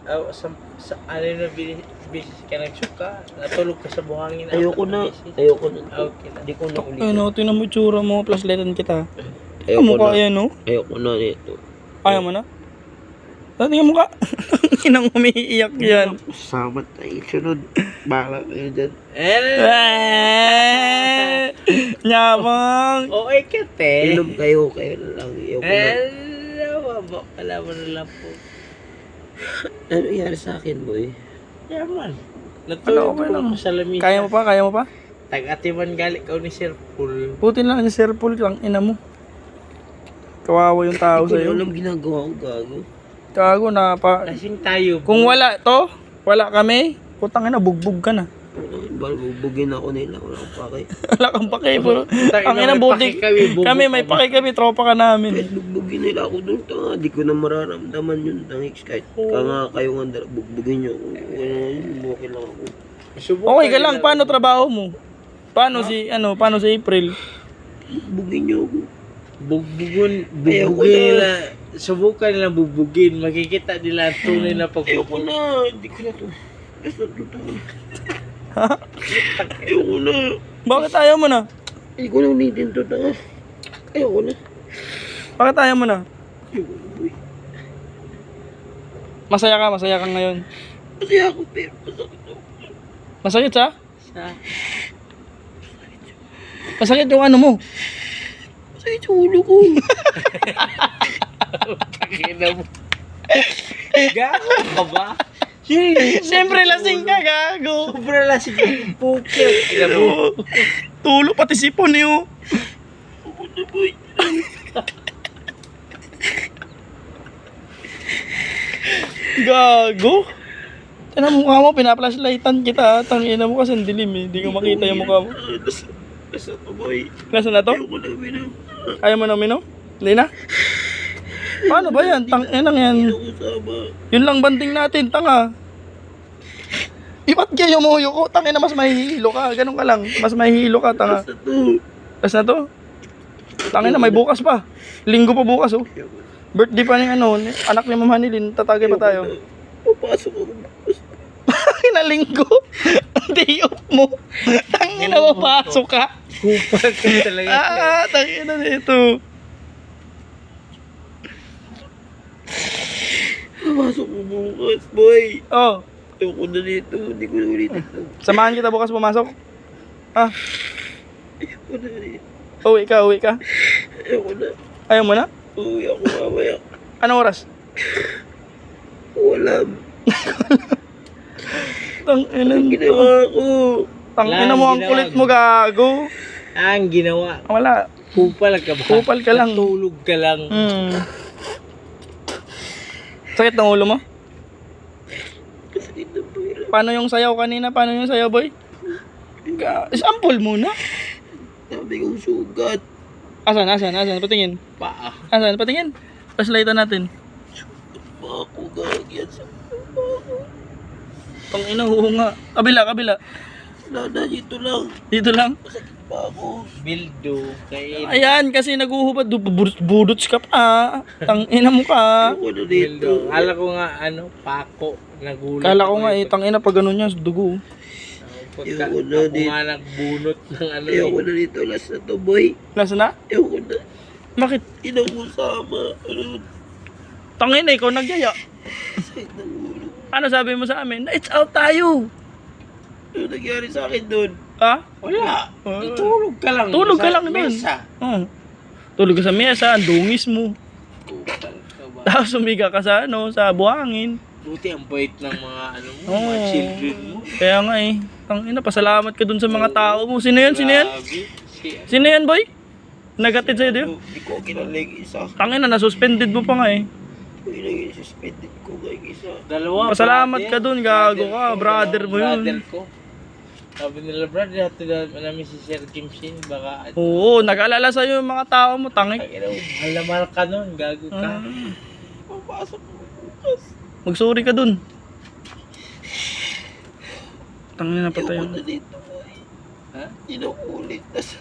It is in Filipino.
ano na bisis ka nagsuka, natulog ka sa buhangin. Ayoko na. Okay na. Hindi ko na ulit. Ano, tingnan mo itsura mo, flashlightan kita. Ayoko Ang mukha na. yan, no? Ayoko na nito. Ayaw mo na? Tingnan mo ka. Inang umiiyak yan. Samat tayo. Sunod. Bala kayo dyan. Nyamang. Okay ka, te. Inom kayo na lang. Ayoko na. Alam mo na lang po. Ano nangyari sa akin, boy? Yaman. Ano, Natulog okay lang. ako sa lamisa. Kaya mo pa? Kaya mo pa? Tag-atiman galit ka ni Sir Paul. Putin lang si Sir Paul lang, ina mo. Kawawa yung tao Hindi ko na sa'yo. alam ginagawa ko, gago. Gago na pa. Lasing tayo. Kung wala to, wala kami, putang ina, bugbog ka na. Balbubugin ako nila. Wala akong pake. Wala kang pake, bro. Tangina, Ang ina may buti. pake kami, bubog Kami may kami. pake kami, tropa ka namin. Kahit bugbugin nila ako doon, tanga. Di ko na mararamdaman yun, tangix. Kahit nga kayo nga bugbugin nyo ako. Okay lang ako. Okay ka lang, paano trabaho mo? Paano si April? Bugbugin nyo ako. Bugbugin Ayoko nila. Subukan nila bugbugin. Makikita nila ang tunay na Ayoko pagbugbog. na. Hindi ko na to. Basta to tanga. Ha? Ayoko na. Bakit ayaw mo na? Hindi ko na ulitin to, tanga. Ayoko na. Bakit ayaw mo na? Ayoko na, boy. Masaya ka ngayon. Kasi ako, pero masakit ako. Masakit sa? Sa Masakit yung ano mo. Masakit sa ulo ko. takina mo. Gago ka ba? Siyempre lasing ka, gago. Sobrang lasing yung pukil. Ina mo. Tulo pati sipon niyo. Ako na, boy. Gago. Tingnan mo mukha mo, pinaplaslightan kita. Tangina mo kasi ang dilim eh. Hindi ko makita yung mukha mo. Nasa to, boy. Nasaan na to? Ayoko na, minum. Ayaw mo na uminom? Hindi na? Paano ba yan? Tanginang yan. Ayoko sama. Yun lang banding natin, tanga. Ba't kayo umuyo ko? Tangina, mas mahihilo ka. Ganun ka lang. Mas mahihilo ka, tanga. Nasa to. Last na to? Tangina, may bukas pa. Linggo pa bukas, oh. Ayoko na. Birthday pa ng ano, anak ni Ma'am Hanilin, tatagay pa tayo. Papasok ako bukas. Kinalinggo. Day off mo. Tangina mo, pasok ka. Kupal ka talaga. Tangina nito. Papasok ko bukas, boy. Oh, Ayoko na dito. Hindi ko na ulitin to. samahan kita bukas pumasok. Ah, Ayoko na dito. uwi ka. Ayoko na. Ayaw mo na? Uwi ako mamaya. Anong oras? Wala. Tangina Ang nito. ginawa ko. Tangina mo, ang kulit mo, gago. Ang ginawa. Wala. Kupal ka ba? Kupal ka lang. Natulog ka lang. Sakit ng ulo mo? Kasi ito po yun. Paano yung sayaw kanina? Paano yung sayaw, boy? Sample muna. Sabi kong sugat. Asan? Patingin. Paa. Asan? Patingin. Flashlightan natin. Pa ako gagyan sa ako. Tangina, huunga. Kabila. Wala, dito lang. Dito lang. Masakit pa ako. Bildo. Kain. Ayan, kasi naguhubad. Budots ka pa. Tangina mo ka. Ayoko na Bildo. dito. Kala ko nga pako. Nagulat. Kala ko nga tangina pag ganun yan, dugo. Pagka Ayoko na ako dito. nga nagbunot ng Ayoko na dito. Last na to, boy. Nasa na? Ayoko na. Bakit? Inaw mo sama. Ano? Tangina, ikaw nagyaya. Sakit ng ulo. Ano sabi mo sa amin? It's out tayo. Ano nangyari sa akin doon? Ha? Wala. Tulog ka lang. Tulog ka sa lang dun. mesa. Tulog ka sa mesa, ang dungis mo. Kupal ka ba? Tapos sumiga ka sa sa buhangin. Buti ang bait ng mga mga Oo. children mo. Kaya nga tangina, pasalamat ka dun sa mga tao mo. Sino yan? Grabe. Sino yan, boy? Nagatid sa'yo doon? Hindi ko kinalig isa. Tangina, nasuspended mo pa nga Pinagin suspended ko kay isa. Dalawa. Pasalamat brother. ka dun, gago ka. Brother mo yun. Brother ko. Sabi nila, brother, hatid namin si Sir Kimshin. Baka, Oo, nag-alala sa'yo yung mga tao mo, tangik. mahal na mahal ka nun, gago ka. Papasok ko bukas. Mag-sorry ka dun. Tangina na patay Ayoko yun. na dito, boy. Ha? Inuulit na sa